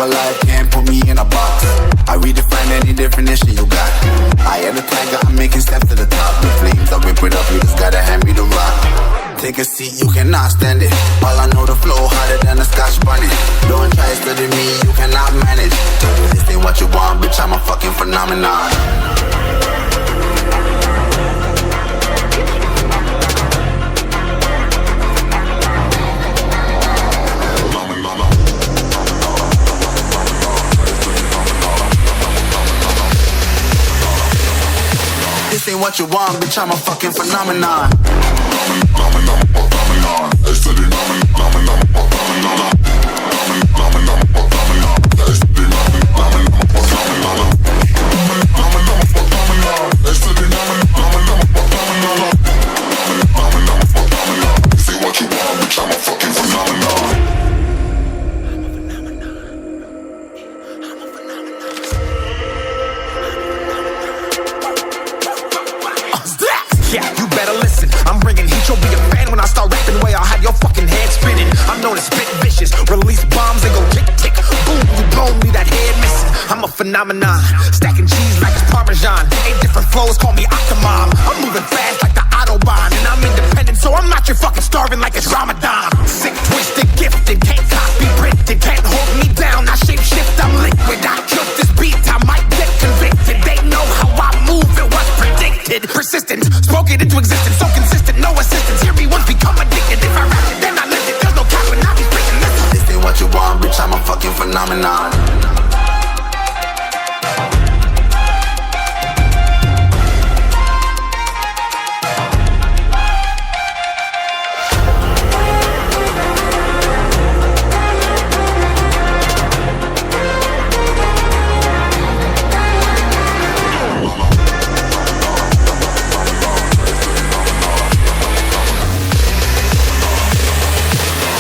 a life, can't put me in a box. I redefine any definition you got. I am the tiger, I'm making steps to the top. The flames, I whip it up, you just gotta hand me the rock. Take a seat, you cannot stand it. All I know, the flow harder than a Scotch bunny. Don't try study me, you cannot manage. This ain't what you want, bitch, I'm a fucking phenomenon. This ain't what you want, bitch, I'm a fucking phenomenon. Yeah, you better listen. I'm bringing heat, you'll be a fan when I start rapping. Way I'll have your fucking head spinning. I'm known as spit vicious, release bombs and go tick tick. Boom, you blown me that head missing. I'm a phenomenon, stacking cheese like it's Parmesan. 8 different flows, call me Octomom. I'm moving fast like the Autobahn, and I'm independent, so I'm not your fucking starving like it's Ramadan. Sick, twisted, gifted, can't copy, printed, can't hold me down. I shape shift, I'm liquid. I killed this beat, I might get convicted. They know how I move, it was predicted. Persistent, spoke it into existence, so consistent, no assistance. Hear me once, become addicted. If I rap it, then I live it. There's no cap when I be freaking listen. This ain't what you want, bitch, I'm a fucking phenomenon.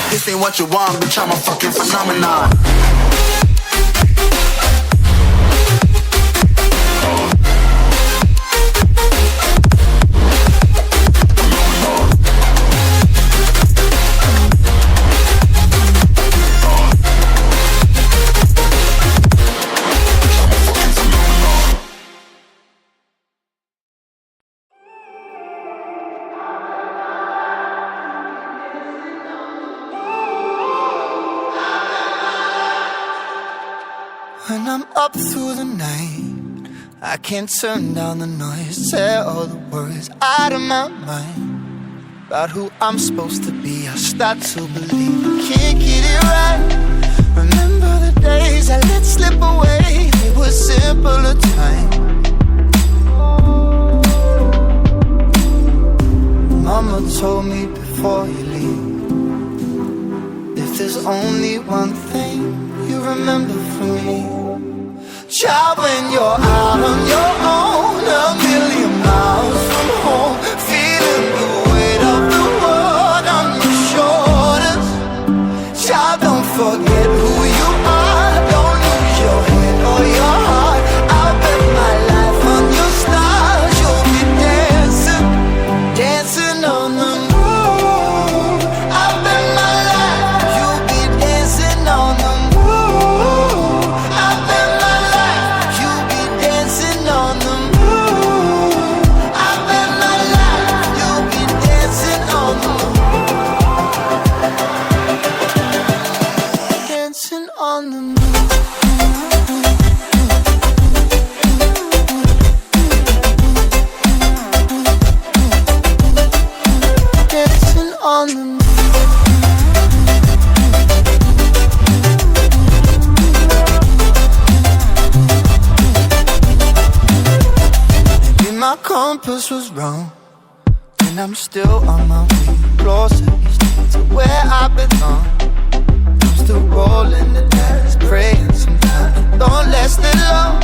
This ain't what you want, bitch, I'm a fucking phenomenon. When I'm up through the night, I can't turn down the noise. Tear all the worries out of my mind about who I'm supposed to be. I start to believe I can't get it right. Remember the days I let slip away. They were simpler times. Mama told me before you leave, if there's only one thing you remember from me, child, when you're out on your own, a million miles from home, feeling the weight of the world on your shoulders. Child, don't forget who you are, don't lose your head or your heart. I'll bet my life on your stars. You'll be dancing, dancing on the moon. I'll bet my life you'll be dancing on the moon. I'll bet my life you'll be dancing on the moon. I'll bet my life you'll be dancing on the moon. Dancing on the moon. Dancing on the moon. Maybe my compass was wrong, and I'm still on my way closer to where I belong. I'm still rolling the dice, praying sometimes it don't last that long.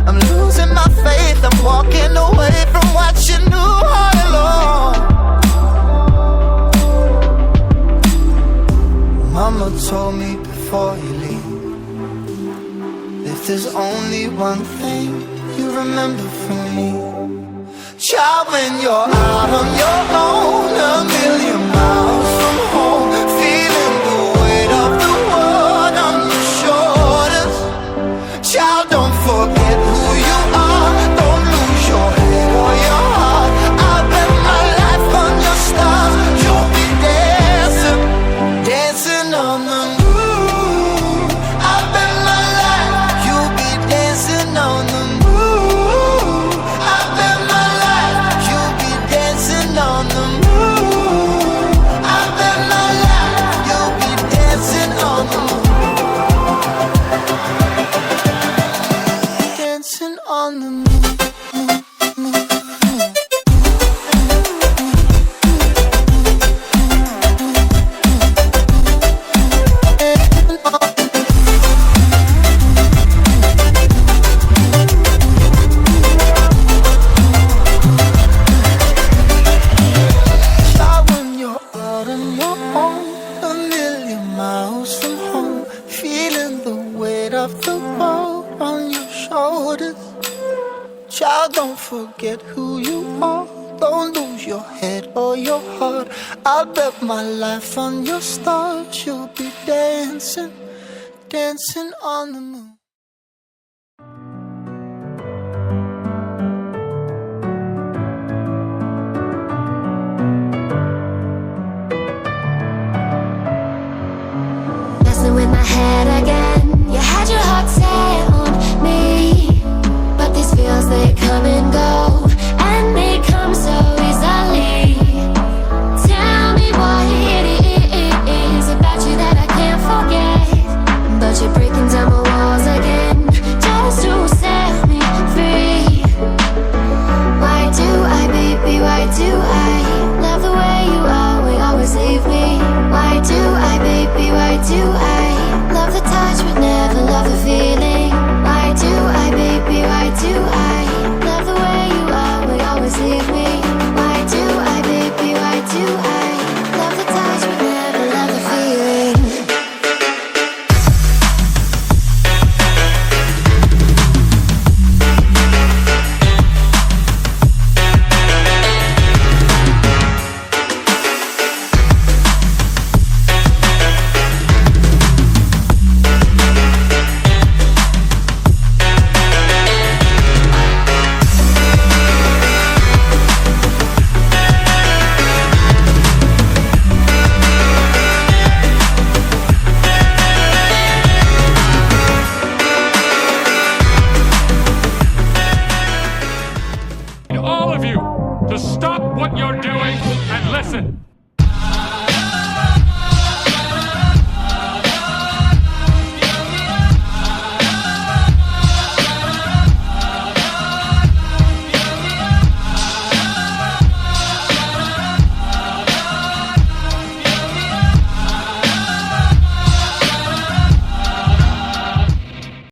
I'm losing my faith, I'm walking away from what you knew all along. Mama told me before you leave, if there's only one thing you remember from me, child, when you're out on your own, a million miles from home, feeling the weight of the world on your shoulders. of the world on your shoulders. Child, don't forget who you are. Don't lose your head or your heart. I'll bet my life on your stars. You'll be dancing, dancing on the moon. Messing with my head again. You had your heart set on me, but these feels, they come and go, and they come so easily. Tell me what it is about you that I can't forget, but you're breaking down my walls again, just to set me free. Why do I, baby, why do I love the way you are, we always leave me? Why do I, baby, why do I love the touch but never love the feeling? Why do I, baby, why do I love the way you are, we always leave me? Why do I, baby, why do I love the touch but never love the feeling? All of you to stop what you're doing and listen.